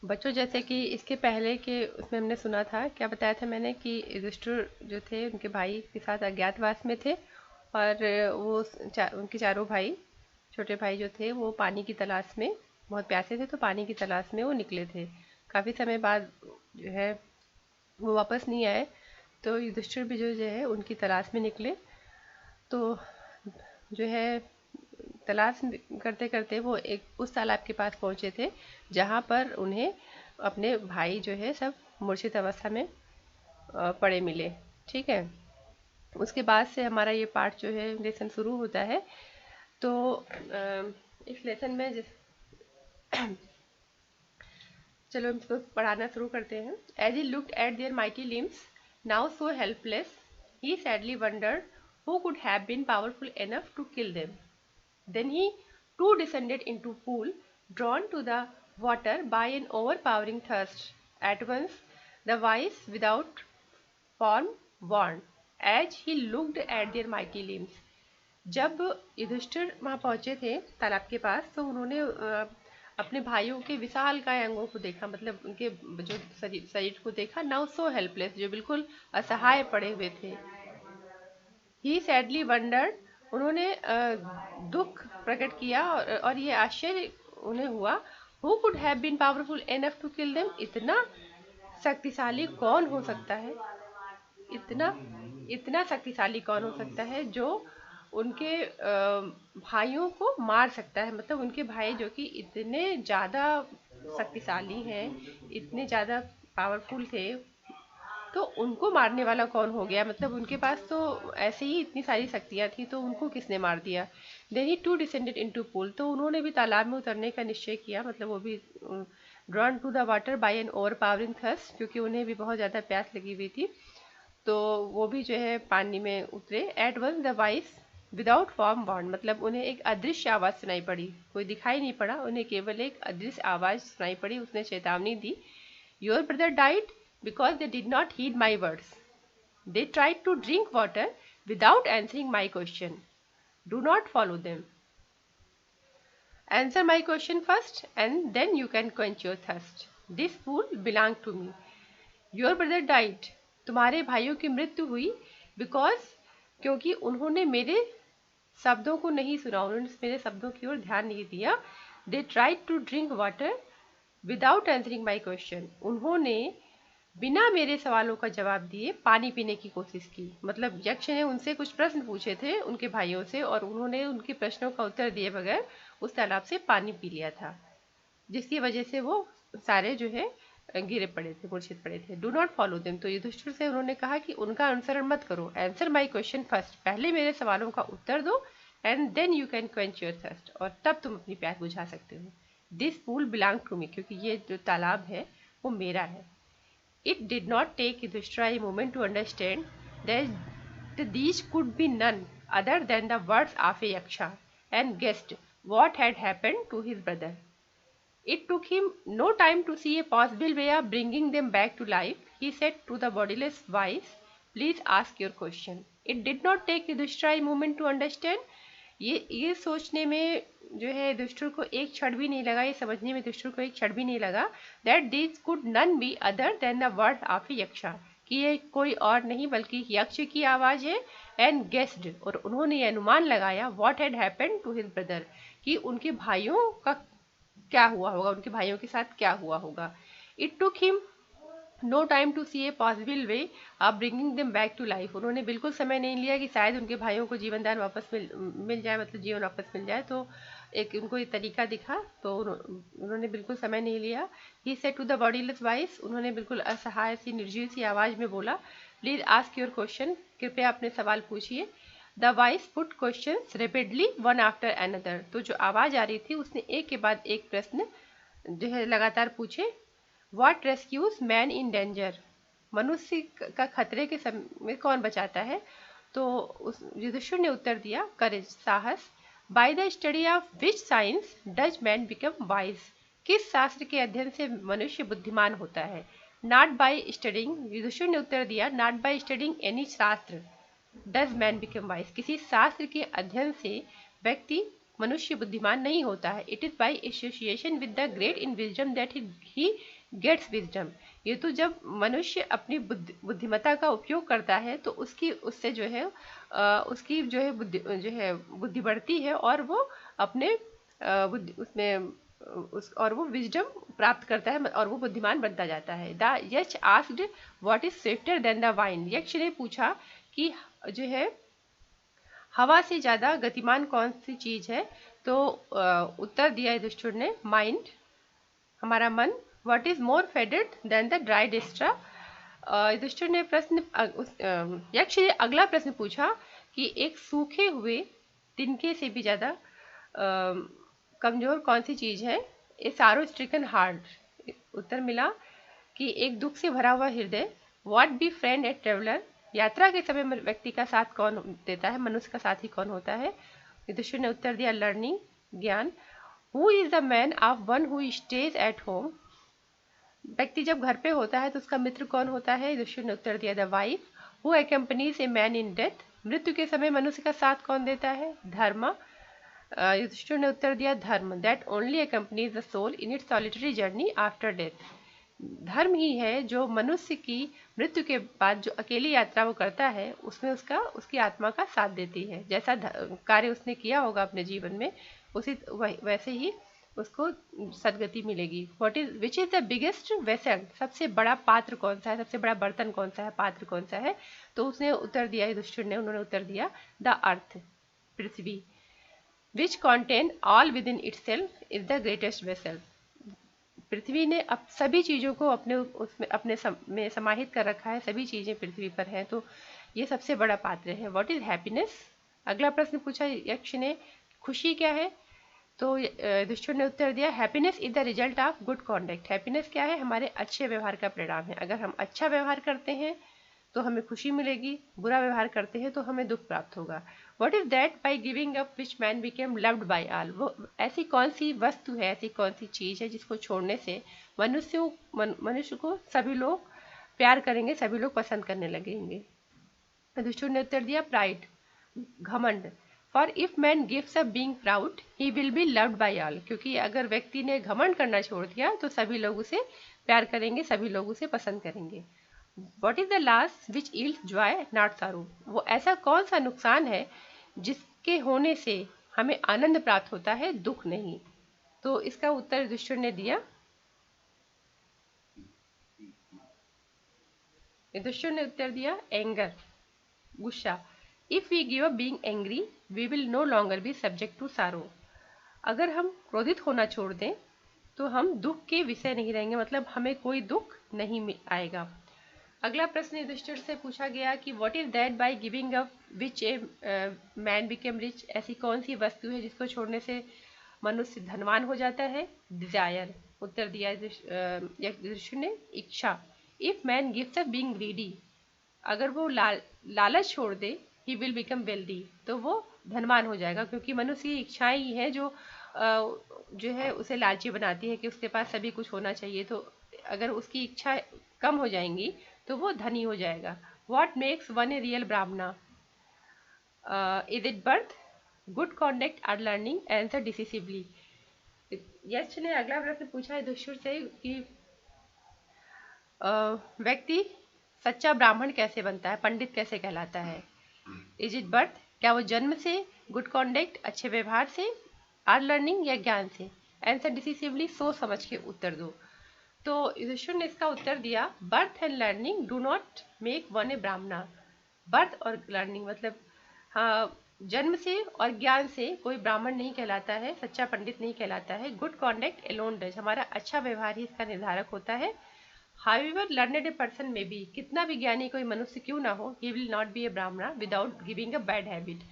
बच्चों, जैसे कि इसके पहले के उसमें हमने सुना था, क्या बताया था मैंने कि युधिष्ठिर जो थे उनके भाई के साथ अज्ञातवास में थे। और वो उनके चारों भाई, छोटे भाई जो थे वो पानी की तलाश में बहुत प्यासे थे, तो पानी की तलाश में वो निकले थे। काफ़ी समय बाद जो है वो वापस नहीं आए। तो युधिष्ठिर भी जो है उनकी तलाश में निकले। तो जो है तलाश करते करते वो एक उस तालाब के पास पहुंचे थे जहां पर उन्हें अपने भाई जो है सब मूर्छित अवस्था में पड़े मिले। ठीक है। उसके बाद से हमारा ये पार्ट जो है लेसन शुरू होता है। तो इस लेसन में चलो हम इसको पढ़ाना शुरू करते हैं। As he looked at their mighty limbs, now so helpless, he sadly wondered who could have been powerful enough to kill them. Then he too descended into pool, drawn to the water by an overpowering thirst. At once the wise, without form, warned, as he looked at their mighty limbs. जब युधिष्ठिर वहां पहुंचे थे तालाब के पास, तो उन्होंने अपने भाइयों के विशालकाय अंगों को देखा, मतलब उनके जो शरीर को देखा। नाउ सो हेल्पलेस, जो बिल्कुल असहाय पड़े हुए थे। ही सैडली वंडर्ड, उन्होंने दुख प्रकट किया और ये आश्चर्य उन्हें हुआ। Who could have been powerful enough to kill them, इतना शक्तिशाली कौन हो सकता है, इतना इतना शक्तिशाली कौन हो सकता है जो उनके भाइयों को मार सकता है। मतलब उनके भाई जो कि इतने ज़्यादा शक्तिशाली हैं, इतने ज़्यादा पावरफुल थे, तो उनको मारने वाला कौन हो गया। मतलब उनके पास तो ऐसे ही इतनी सारी शक्तियां थी, तो उनको किसने मार दिया। Then he too descended into pool, तो उन्होंने भी तालाब में उतरने का निश्चय किया। मतलब वो भी drawn to the water by an overpowering thirst, क्योंकि उन्हें भी बहुत ज़्यादा प्यास लगी हुई थी। तो वो भी जो है पानी में उतरे। At once the voice without form bond, मतलब उन्हें एक अदृश्य आवाज़ सुनाई पड़ी, कोई दिखाई नहीं पड़ा, उन्हें केवल एक अदृश्य आवाज़ सुनाई पड़ी। उसने चेतावनी दी, your brother died because they did not heed my words. They tried to drink water without answering my question. Do not follow them. Answer my question first and then you can quench your thirst. This pool belonged to me. Your brother died. तुम्हारे भाइयों की मृत्यु हुई because क्योंकि उन्होंने मेरे शब्दों को नहीं सुना, उन्होंने मेरे शब्दों की ओर ध्यान नहीं दिया। They tried to drink water without answering my question. उन्होंने बिना मेरे सवालों का जवाब दिए पानी पीने की कोशिश की। मतलब यक्ष ने उनसे कुछ प्रश्न पूछे थे उनके भाइयों से, और उन्होंने उनके प्रश्नों का उत्तर दिए बगैर उस तालाब से पानी पी लिया था, जिसकी वजह से वो सारे जो है गिरे पड़े थे, मूर्छित पड़े थे। डू नॉट फॉलो देम, तो युधिष्ठिर से उन्होंने कहा कि उनका अनुसरण मत करो। आंसर माई क्वेश्चन फर्स्ट, पहले मेरे सवालों का उत्तर दो। And then you can quench your thirst, और तब तुम अपनी प्यास बुझा सकते हो। This pool belong to me, क्योंकि ये जो तालाब है वो मेरा है। It did not take Yudhishthira a moment to understand that these could be none other than the words of a yaksha, and guessed what had happened to his brother. It took him no time to see a possible way of bringing them back to life. He said to the bodiless wise, please ask your question. It did not take Yudhishthira a moment to understand. ये सोचने में जो है युधिष्ठिर को एक क्षण भी नहीं लगा, ये समझने में युधिष्ठिर को एक क्षण भी नहीं लगा that this could none be other than the word of a Yaksha, कि ये कोई और नहीं बल्कि यक्ष की आवाज है। एंड गेस्ड, और उन्होंने ये अनुमान लगाया, what had happened to his brother, कि उनके भाइयों का क्या हुआ होगा, उनके भाइयों के साथ क्या हुआ होगा। It took him no time to see a possible way of bringing them back to life, उन्होंने बिल्कुल समय नहीं लिया कि शायद उनके भाइयों को जीवन दान वापस मिल जाए, मतलब जीवन वापस मिल जाए। तो एक उनको एक तरीका दिखा, तो उन्होंने बिल्कुल समय नहीं लिया। He said to the bodiless voice, उन्होंने बिल्कुल असहाय सी निर्जीव सी आवाज में बोला, प्लीज आस्क योर क्वेश्चन, कृपया अपने सवाल पूछिए। The voice put question rapidly one after another, तो जो आवाज आ रही थी उसने एक के बाद एक प्रश्न जो है लगातार पूछे। What rescues man in danger, मनुष्य का खतरे के समय कौन बचाता है। तो उस युधिष्ठिर ने उत्तर दिया, करेज, साहस। By the study of which science does man become wise, किस शास्त्र के अध्ययन से मनुष्य बुद्धिमान होता है। नॉट बाय स्टडिंग, युधिष्ठिर ने उत्तर दिया, नॉट बाय स्टडिंग एनी शास्त्र डज मैन बिकम वाइज, किसी शास्त्र के अध्ययन से व्यक्ति मनुष्य बुद्धिमान नहीं होता है। It is by association with the great in wisdom that he gets wisdom. ये तो जब मनुष्य अपनी बुद्धिमत्ता का उपयोग करता है तो उसकी उससे जो है उसकी जो है बुद्धि बढ़ती है और वो अपने उसमें और वो विजडम प्राप्त करता है और वो बुद्धिमान बनता जाता है। द यक्ष asked what is swifter than the wind. यक्ष ने पूछा कि जो है हवा से ज्यादा गतिमान कौन सी चीज है। तो उत्तर दिया युधिष्ठिर ने, माइंड, हमारा मन। What is more faded than the dried straw. Yudhishthira ने यक्ष ने अगला प्रश्न पूछा कि एक सूखे हुए तिनके से भी ज्यादा कमजोर कौन सी चीज है। ए सारो स्ट्रिकन हार्ट। उत्तर मिला कि एक दुख से भरा हुआ हृदय। What be friend a traveller. यात्रा के समय व्यक्ति का साथ कौन देता है, मनुष्य का साथी कौन होता है। युधिष्ठिर ने उत्तर दिया, लर्निंग, ज्ञान। Who is the man of one who stays at home. व्यक्ति जब घर पे होता है तो उसका मित्र कौन होता है। युधिष्ठिर ने उत्तर दिया, the wife. Who accompanies a man in death. मृत्यु के समय मनुष्य का साथ कौन देता है, धर्म। युधिष्ठिर ने उत्तर दिया, धर्म। That only accompanies the soul in its solitary journey after death. धर्म ही है जो मनुष्य की मृत्यु के बाद जो अकेली यात्रा वो करता है उसमें उसकी आत्मा का साथ देती है। जैसा कार्य उसने किया होगा अपने जीवन में उसी वैसे ही उसको सदगति मिलेगी। Which is the biggest vessel. सबसे बड़ा पात्र कौन सा है, सबसे बड़ा बर्तन कौन सा है, पात्र कौन सा है। तो उसने उत्तर दिया, युधिष्ठिर ने उन्होंने उत्तर दिया, द अर्थ, पृथ्वी। Which contain all within itself is the greatest vessel. पृथ्वी ने अब सभी चीजों को अपने में समाहित कर रखा है, सभी चीजें पृथ्वी पर हैं, तो ये सबसे बड़ा पात्र है। What is happiness. अगला प्रश्न पूछा यक्ष ने, खुशी क्या है। तो युधिष्ठिर ने उत्तर दिया, happiness is the result of good conduct. Happiness क्या है, हमारे अच्छे व्यवहार का परिणाम है। अगर हम अच्छा व्यवहार करते हैं तो हमें खुशी मिलेगी, बुरा व्यवहार करते हैं तो हमें दुख प्राप्त होगा। What is that by giving up which man became loved by all. वो ऐसी कौन सी वस्तु है, ऐसी कौन सी चीज है जिसको छोड़ने से मनुष्य को सभी लोग प्यार करेंगे, सभी लोग पसंद करने लगेंगे। युधिष्ठिर ने उत्तर दिया, प्राइड, घमंड। For if man gives up being proud he will be loved by all. क्योंकि अगर व्यक्ति ने घमंड करना छोड़ दिया तो सभी लोग उसे प्यार करेंगे, सभी लोग उसे पसंद करेंगे। What is the loss which yields joy not sorrow। वो ऐसा कौन सा नुकसान है जिसके होने से हमें आनंद प्राप्त होता है, दुख नहीं। तो इसका उत्तर युधिष्ठिर ने दिया, युधिष्ठिर ने उत्तर दिया, एंगर, गुस्सा। If we give up being angry we will no longer be subject to sorrow. अगर हम क्रोधित होना छोड़ दें तो हम दुख के विषय नहीं रहेंगे, मतलब हमें कोई दुख नहीं आएगा। अगला प्रश्न युधिष्ठिर से पूछा गया कि what is that by giving up which a man became rich. ऐसी कौन सी वस्तु है जिसको छोड़ने से मनुष्य धनवान हो जाता है, डिजायर। उत्तर दिया युधिष्ठिर ने, इच्छा। If man gives up being greedy. अगर वो लालच छोड़ दे, ही विल बिकम वेल्दी, तो वो धनवान हो जाएगा। क्योंकि मनुष्य की इच्छाएं ही है जो है उसे लालची बनाती है कि उसके पास सभी कुछ होना चाहिए। तो अगर उसकी इच्छा कम हो जाएंगी तो वो धनी हो जाएगा। What makes one a real Brahmana? Is it birth, good conduct or learning? Answer decisively। यक्ष ने अगला प्रश्न पूछा युधिष्ठिर से कि व्यक्ति सच्चा ब्राह्मण कैसे बनता है, पंडित कैसे कहलाता है। इज इट बर्थ, क्या वो जन्म से, गुड कॉन्डक्ट, अच्छे व्यवहार से, आर लर्निंग, या ज्ञान से। आंसर डिसिसिवली, सोच समझ के उत्तर दो। तो युधिष्ठिर ने इसका उत्तर दिया, birth and learning do not make one a Brahmana. Birth और लर्निंग मतलब हाँ, जन्म से और ज्ञान से कोई ब्राह्मण नहीं कहलाता है, सच्चा पंडित नहीं कहलाता है। गुड कॉन्डक्ट एलोन डज, हमारा अच्छा व्यवहार ही इसका निर्धारक होता है। हाउएवर लर्नेड ए पर्सन में बी, कितना भी ज्ञानी कोई मनुष्य क्यों ना हो, ही विल नॉट बी ए ब्राह्मणा without giving a bad habit.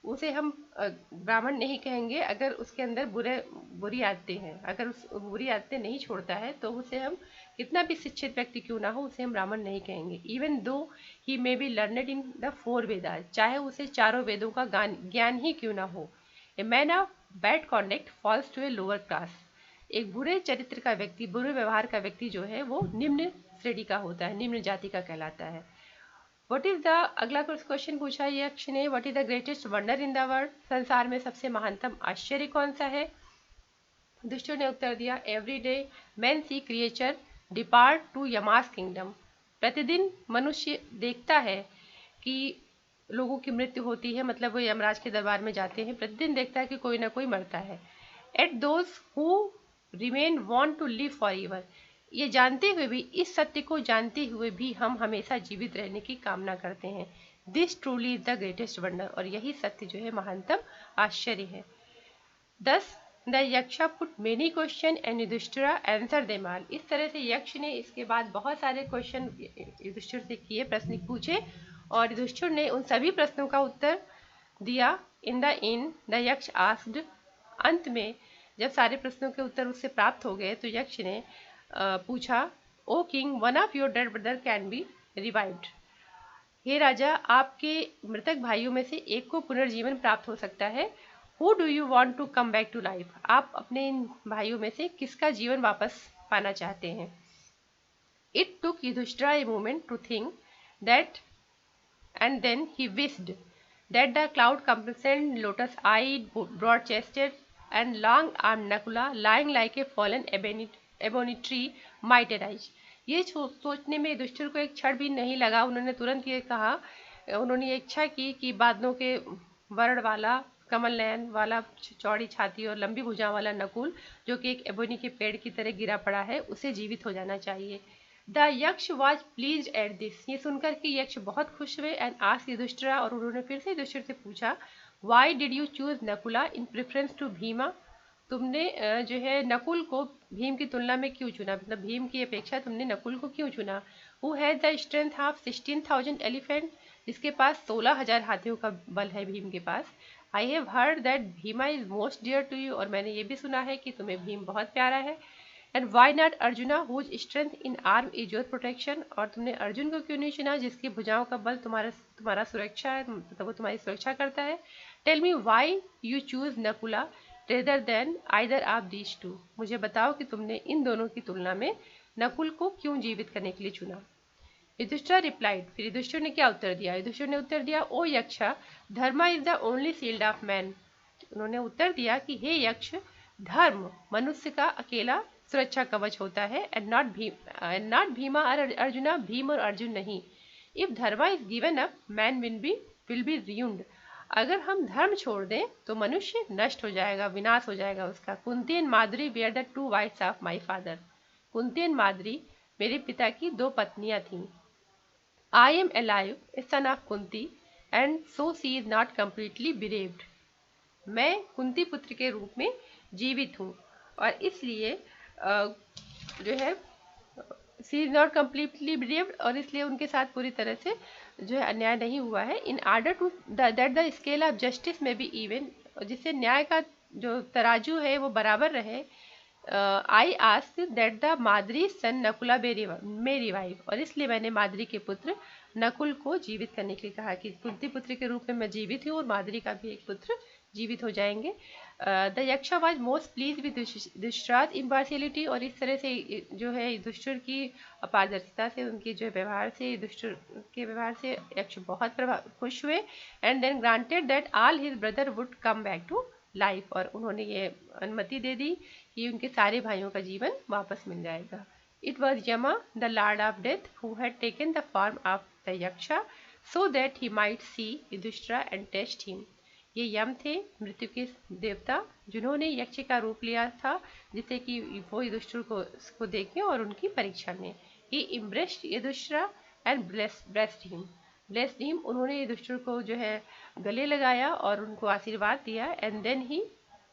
उसे हम ब्राह्मण नहीं कहेंगे अगर उसके अंदर बुरी आदतें हैं। अगर उस बुरी आदतें नहीं छोड़ता है तो उसे हम, कितना भी शिक्षित व्यक्ति क्यों ना हो, उसे हम ब्राह्मण नहीं कहेंगे। Even though he may be learned in the 4 Vedas, चाहे उसे चारों वेदों का ज्ञान ही क्यों ना हो। A man of bad conduct falls to a lower class. एक बुरे चरित्र का व्यक्ति, बुरे व्यवहार का व्यक्ति जो है वो निम्न श्रेणी का होता है, निम्न जाति का कहलाता है। व्हाट इज द, अगला क्वेश्चन पूछा यक्ष ने, what is the greatest wonder in the world, संसार में सबसे महानतम आश्चर्य कौन सा है। युधिष्ठिर ने उत्तर दिया, every day man see creature depart to Yama's kingdom, प्रतिदिन मनुष्य देखता है कि लोगों की मृत्यु होती है, मतलब वो यमराज के दरबार में जाते हैं, प्रतिदिन देखता है कि कोई ना कोई मरता है। Yet those who remain want to live forever, ये जानते हुए भी, इस सत्य को जानते हुए भी हम हमेशा जीवित रहने की कामना करते हैं। This truly is the greatest wonder, और यही सत्य जो है महानतम आश्चर्य है। 10 the Yaksha put many question and Yudhishthira answer them all, इस तरह से यक्ष ने इसके बाद बहुत सारे क्वेश्चन युधिष्ठिर से किए, प्रश्न पूछे, और युधिष्ठिर ने उन सभी प्रश्नों का उत्तर दिया। इन द एंड द यक्ष आस्क्ड, अंत में जब सारे प्रश्नों के उत्तर उससे प्राप्त हो गए तो यक्ष ने पूछा, O king one of your dead brother can be revived, हे राजा आपके मृतक भाइयों में से एक को पुनर्जीवन प्राप्त हो सकता है। Who do you want to come back to life, आप अपने इन भाइयों में से किसका जीवन वापस पाना चाहते हैं। It took Yudhishthira a moment to think that and then he wished that the cloud complacent lotus eyed broad chested and long arm Nakula lying like a fallen ebony tree might arise, ये सोचने में युधिष्ठिर को एक क्षण भी नहीं लगा, उन्होंने तुरंत ये कहा, उन्होंने ये इच्छा की कि बादलों के वर्ण वाला, कमल नयन वाला, चौड़ी छाती और लंबी भुजाओं वाला नकुल, जो कि एक एबोनी के पेड़ की तरह गिरा पड़ा है, उसे जीवित हो जाना चाहिए। द यक्ष वॉज प्लीज एट दिस, ये सुनकर के यक्ष बहुत खुश हुए। एंड आस्क्ड युधिष्ठिर, और उन्होंने फिर से युधिष्ठिर से पूछा, why did you choose Nakula in preference to Bhima, तुमने जो है नकुल को भीम की तुलना में क्यों चुना, मतलब भीम की अपेक्षा तुमने नकुल को क्यों चुना। Who has the strength of 16,000 elephant, जिसके पास 16,000 हाथियों का बल है भीम के पास। I have heard that Bhima is most dear to you, और मैंने ये भी सुना है कि तुम्हें भीम बहुत प्यारा है। And why not Arjuna whose strength in arm is your protection, और तुमने अर्जुन को क्यों नहीं चुना जिसकी भुजाओं का बल तुम्हारा सुरक्षा है, मतलब वो तुम्हारी सुरक्षा करता है। Tell me why you choose Nakula rather than either of these two, मुझे बताओ कि तुमने इन दोनों की तुलना में नकुल को क्यों जीवित करने के लिए चुना। युधिष्ठिर रिप्लाइड, फिर युधिष्ठिर ने क्या उत्तर दिया, युधिष्ठिर ने उत्तर दिया, O Yaksha dharma is the only shield of man, उन्होंने उत्तर दिया कि हे यक्ष, धर्म मनुष्य का अकेला सुरक्षा कवच होता है, एंड नॉट भीमा और अर्जुना, भीम और अर्जुन नहीं। If Dharma is given up man will be ruined, अगर हम धर्म छोड़ दें तो मनुष्य नष्ट हो जाएगा, विनाश हो जाएगा उसका। Kunti and Madri were the two wives of my father, Kunti and Madri मेरे पिता की दो पत्नियां थीं। I am alive a son of Kunti and so she is not completely bereaved, मैं कुंती पुत्र के रूप में जीवित हूँ, और इसलिए जो है सी इज नॉट कम्प्लीटली बिरेव्ड, और इसलिए उनके साथ पूरी तरह से जो है अन्याय नहीं हुआ है। In order to that the scale of justice may be even, जिससे न्याय का जो तराजू है वो बराबर रहे। I ask that the Madri son Nakula may revive, और इसलिए मैंने माद्री के पुत्र नकुल को जीवित करने के लिए कहा कि कुंती पुत्र के रूप में मैं जीवित हूँ और माद्री का भी एक पुत्र जीवित हो जाएंगे। The Yaksha was most please with Yudhishthira impartiality, और इस तरह से जो है युधिष्ठिर की अपारदर्शिता से, उनके जो व्यवहार से, युधिष्ठिर के व्यवहार से यक्ष बहुत खुश हुए। And then granted that all his brother would come back to life, और उन्होंने ये अनुमति दे दी कि उनके सारे भाइयों का जीवन वापस मिल जाएगा। It was Yama the lord of death who had taken the form of the Yaksha so that he might see Yudhishthira and test him, ये यम थे मृत्यु के देवता जिन्होंने यक्ष का रूप लिया था, जिससे कि वो युधिष्ठिर को देखें और उनकी परीक्षा लें। He embraced Yudhishthir and blessed him, उन्होंने युधिष्ठिर को जो है गले लगाया और उनको आशीर्वाद दिया। एंड देन ही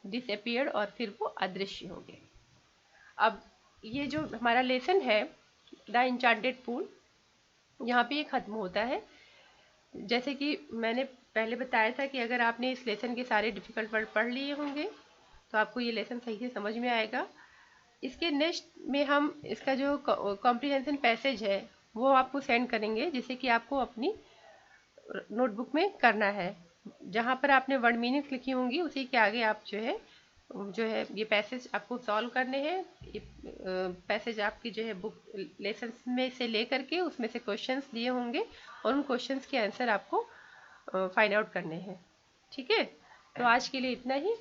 डिसअपियर्ड, और फिर वो अदृश्य हो गए। अब ये जो हमारा लेसन है द इंचांटेड पूल, यहाँ पे ये खत्म होता है। जैसे कि मैंने पहले बताया था कि अगर आपने इस लेसन के सारे डिफ़िकल्ट वर्ड पढ़ लिए होंगे तो आपको ये लेसन सही से समझ में आएगा। इसके नेक्स्ट में हम इसका जो कॉम्प्रिहेंशन पैसेज है वो आपको सेंड करेंगे, जिसे कि आपको अपनी नोटबुक में करना है। जहाँ पर आपने वर्ड मीनिंग्स लिखी होंगी उसी के आगे आप जो है जो है ये पैसेज आपको सॉल्व करने हैं। ये पैसेज आपकी जो है बुक लेसन में से ले करके उसमें से क्वेश्चंस दिए होंगे और उन क्वेश्चंस के आंसर आपको फाइंड आउट करने हैं। ठीक है, तो आज के लिए इतना ही।